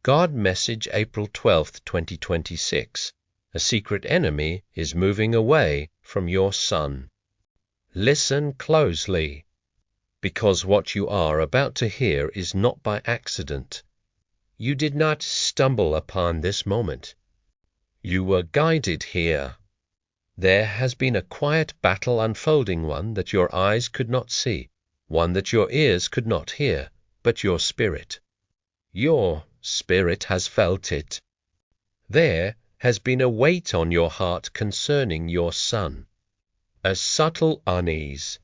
God message April 12th, 2026. A secret enemy is moving away from your son. Listen closely, because what you are about to hear is not by accident. You did not stumble upon this moment. You were guided here. There has been a quiet battle unfolding, one that your eyes could not see, one that your ears could not hear, but your spirit has felt it. There has been a weight on your heart concerning your son, a subtle unease,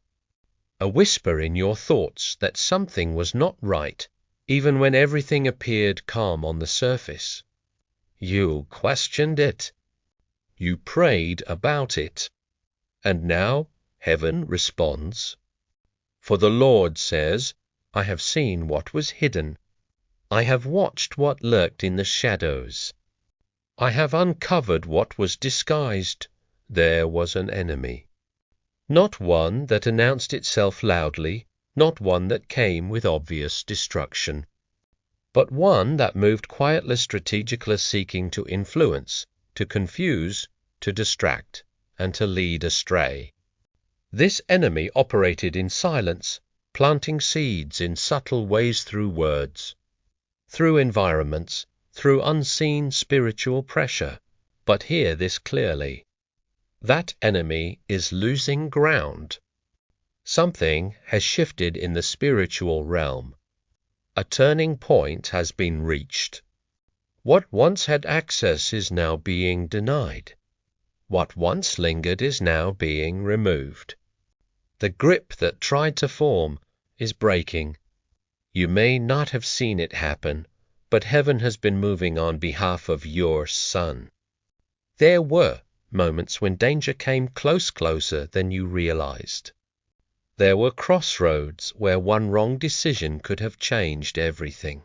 a whisper in your thoughts that something was not right, even when everything appeared calm on the surface. You questioned it. You prayed about it. And now heaven responds. For the Lord says, I have seen what was hidden. I have watched what lurked in the shadows. I have uncovered what was disguised. There was an enemy. Not one that announced itself loudly, not one that came with obvious destruction, but one that moved quietly, strategically, seeking to influence, to confuse, to distract, and to lead astray. This enemy operated in silence, planting seeds in subtle ways through words, through environments, through unseen spiritual pressure. But hear this clearly. That enemy is losing ground. Something has shifted in the spiritual realm. A turning point has been reached. What once had access is now being denied. What once lingered is now being removed. The grip that tried to form is breaking. You may not have seen it happen, but heaven has been moving on behalf of your son. There were moments when danger came closer than you realized. There were crossroads where one wrong decision could have changed everything.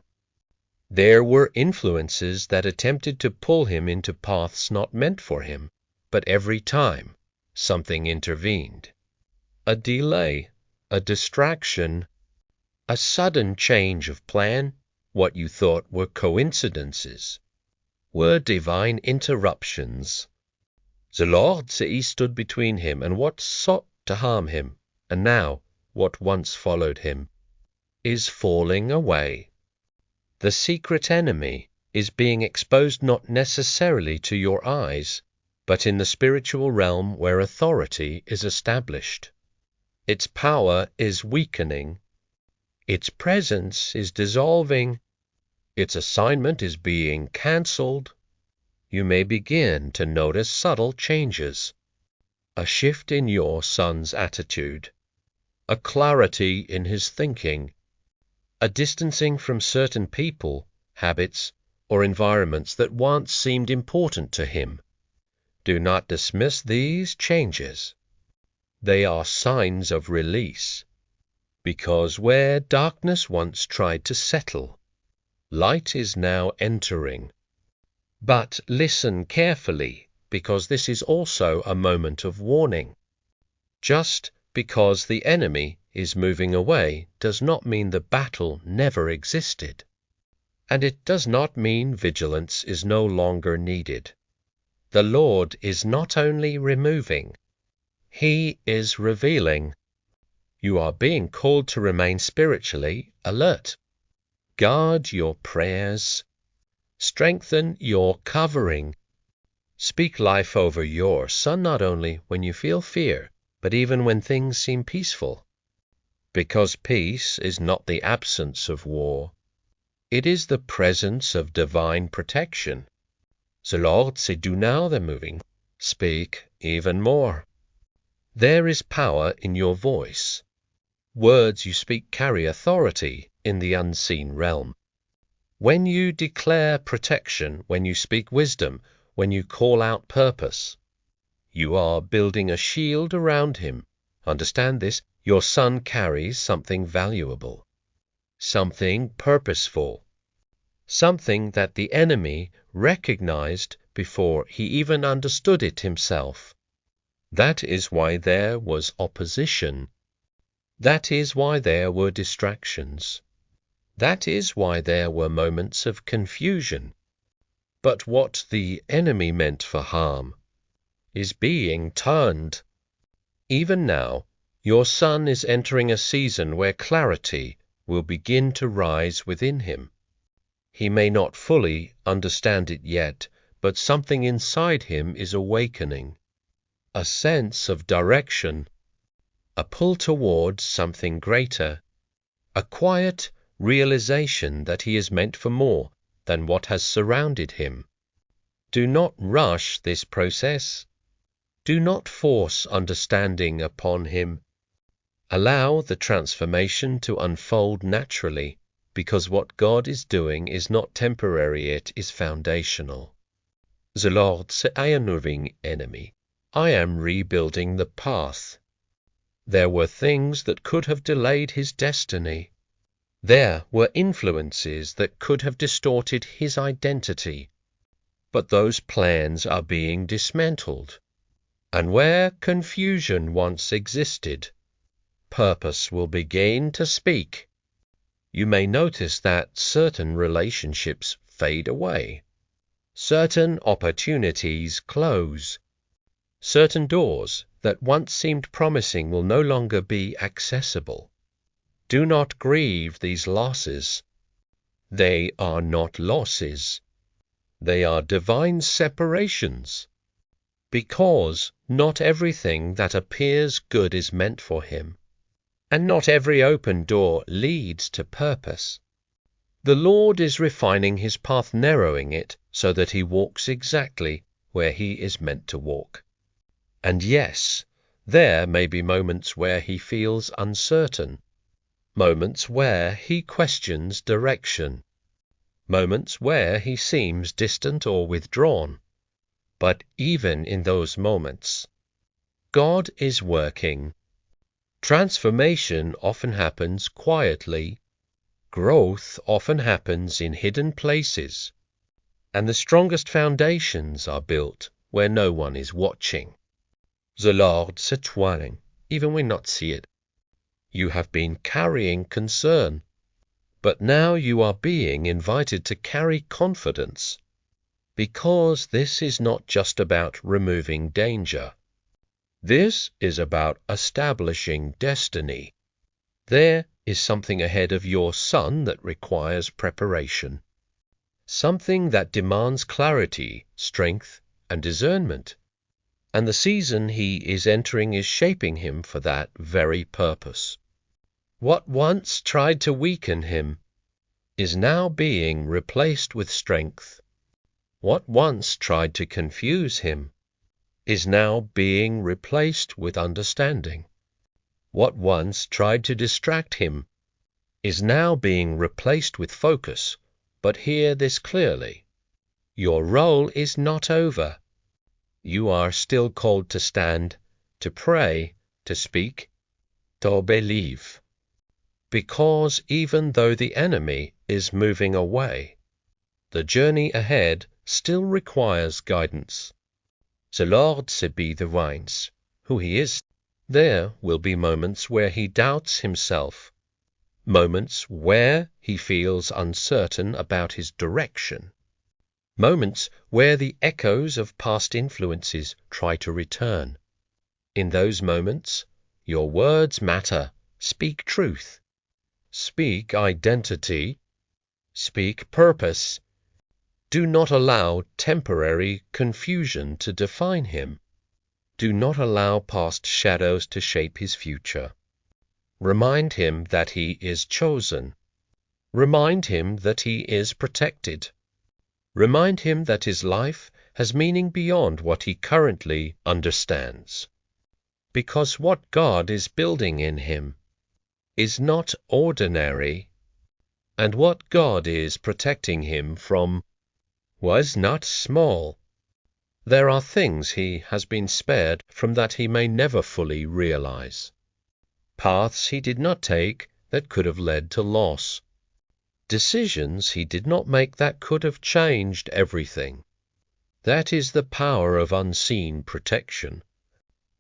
There were influences that attempted to pull him into paths not meant for him, but every time something intervened. A delay, a distraction, a sudden change of plan, what you thought were coincidences, were divine interruptions. The Lord stood between him and what sought to harm him, and now what once followed him is falling away. The secret enemy is being exposed not necessarily to your eyes, but in the spiritual realm where authority is established. Its power is weakening. Its presence is dissolving. Its assignment is being cancelled. You may begin to notice subtle changes. A shift in your son's attitude. A clarity in his thinking. A distancing from certain people, habits, or environments that once seemed important to him. Do not dismiss these changes. They are signs of release. Because where darkness once tried to settle, light is now entering. But listen carefully, because this is also a moment of warning. Just because the enemy is moving away does not mean the battle never existed. And it does not mean vigilance is no longer needed. The Lord is not only removing, He is revealing. You are being called to remain spiritually alert. Guard your prayers. Strengthen your covering. Speak life over your son not only when you feel fear, but even when things seem peaceful. Because peace is not the absence of war. It is the presence of divine protection. The Lord said, do now the moving. Speak even more. There is power in your voice. Words you speak carry authority in the unseen realm. When you declare protection, when you speak wisdom, when you call out purpose, you are building a shield around him. Understand this, your son carries something valuable, something purposeful, something that the enemy recognized before he even understood it himself. That is why there was opposition. That is why there were distractions. That is why there were moments of confusion. But what the enemy meant for harm is being turned. Even now, your son is entering a season where clarity will begin to rise within him. He may not fully understand it yet, but something inside him is awakening. A sense of direction, a pull towards something greater, a quiet realization that he is meant for more than what has surrounded him. Do not rush this process. Do not force understanding upon him. Allow the transformation to unfold naturally, because what God is doing is not temporary, it is foundational. The Lord said, I am moving enemy. I am rebuilding the path. There were things that could have delayed his destiny. There were influences that could have distorted his identity. But those plans are being dismantled. And where confusion once existed, purpose will begin to speak. You may notice that certain relationships fade away. Certain opportunities close. Certain doors that once seemed promising will no longer be accessible. Do not grieve these losses. They are not losses. They are divine separations. Because not everything that appears good is meant for him, and not every open door leads to purpose. The Lord is refining his path, narrowing it, so that he walks exactly where he is meant to walk. And yes, there may be moments where he feels uncertain, moments where he questions direction, moments where he seems distant or withdrawn. But even in those moments, God is working. Transformation often happens quietly. Growth often happens in hidden places. And the strongest foundations are built where no one is watching. The Lord s'étoiling, even when not see it. You have been carrying concern, but now you are being invited to carry confidence. Because this is not just about removing danger. This is about establishing destiny. There is something ahead of your son that requires preparation. Something that demands clarity, strength, and discernment. And the season he is entering is shaping him for that very purpose. What once tried to weaken him is now being replaced with strength. What once tried to confuse him is now being replaced with understanding. What once tried to distract him is now being replaced with focus. But hear this clearly. Your role is not over. You are still called to stand, to pray, to speak, to believe. Because even though the enemy is moving away, the journey ahead still requires guidance. The Lord said be the vines, who he is. There will be moments where he doubts himself, moments where he feels uncertain about his direction, moments where the echoes of past influences try to return. In those moments, your words matter. Speak truth. Speak identity. Speak purpose. Do not allow temporary confusion to define him. Do not allow past shadows to shape his future. Remind him that he is chosen. Remind him that he is protected. Remind him that his life has meaning beyond what he currently understands. Because what God is building in him is not ordinary, and what God is protecting him from was not small. There are things he has been spared from that he may never fully realize. Paths he did not take that could have led to loss. Decisions he did not make that could have changed everything. That is the power of unseen protection.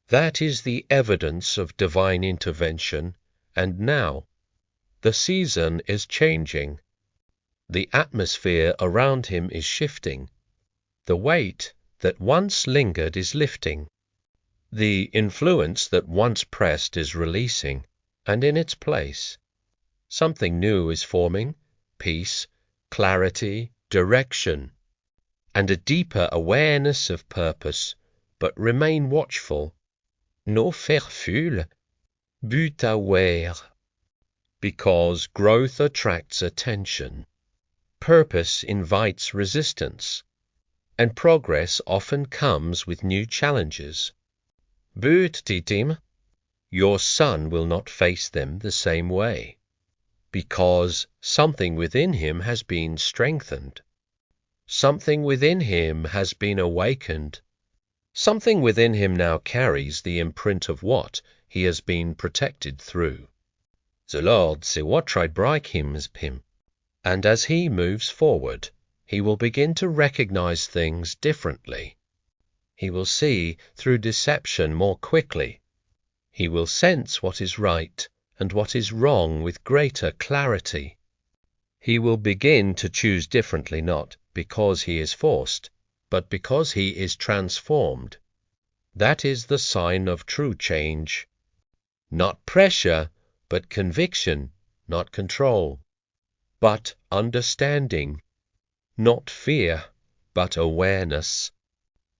That is the evidence of divine intervention, and now The season is changing. The atmosphere around him is shifting. The weight that once lingered is lifting. The influence that once pressed is releasing, and in its place, something new is forming: peace, clarity, direction, and a deeper awareness of purpose. But remain watchful. No faire fule, but aware. Because growth attracts attention. Purpose invites resistance, and progress often comes with new challenges. But, Titim, your son will not face them the same way, because something within him has been strengthened. Something within him has been awakened. Something within him now carries the imprint of what he has been protected through. The Lord sait what tried break him, and as he moves forward, he will begin to recognize things differently. He will see through deception more quickly. He will sense what is right and what is wrong with greater clarity. He will begin to choose differently, not because he is forced, but because he is transformed. That is the sign of true change. Not pressure, but conviction; not control, but understanding; not fear, but awareness.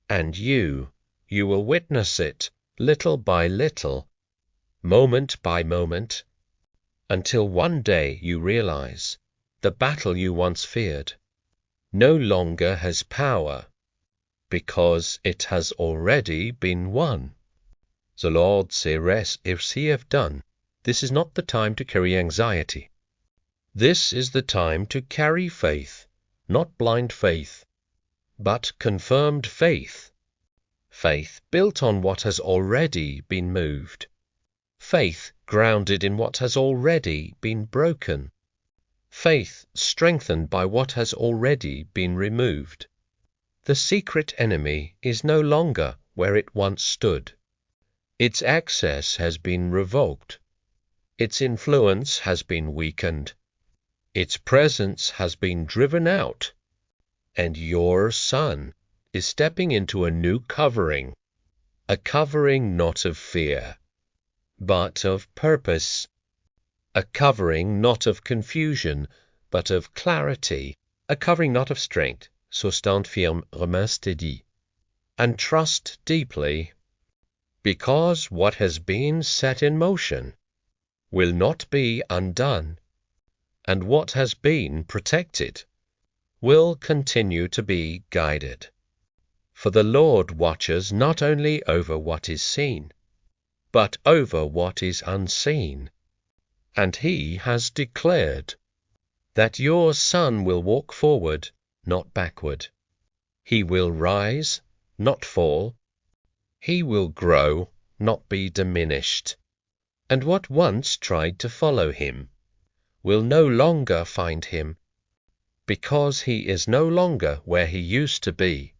And you will witness it, little by little, moment by moment, until one day you realize the battle you once feared no longer has power, because it has already been won. The Lord say rest if he have done. This is not the time to carry anxiety. This is the time to carry faith, not blind faith, but confirmed faith. Faith built on what has already been moved. Faith grounded in what has already been broken. Faith strengthened by what has already been removed. The secret enemy is no longer where it once stood. Its access has been revoked. Its influence has been weakened. Its presence has been driven out. And your son is stepping into a new covering. A covering not of fear, but of purpose. A covering not of confusion, but of clarity. A covering not of strength, so stand firme, remain steady, and trust deeply, because what has been set in motion will not be undone, and what has been protected will continue to be guided. For the Lord watches not only over what is seen, but over what is unseen. And he has declared that your son will walk forward, not backward. He will rise, not fall. He will grow, not be diminished. And what once tried to follow him will no longer find him, because he is no longer where he used to be,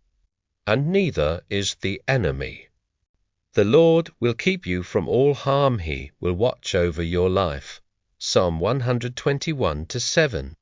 and neither is the enemy. The Lord will keep you from all harm. He will watch over your life. Psalm 121:7.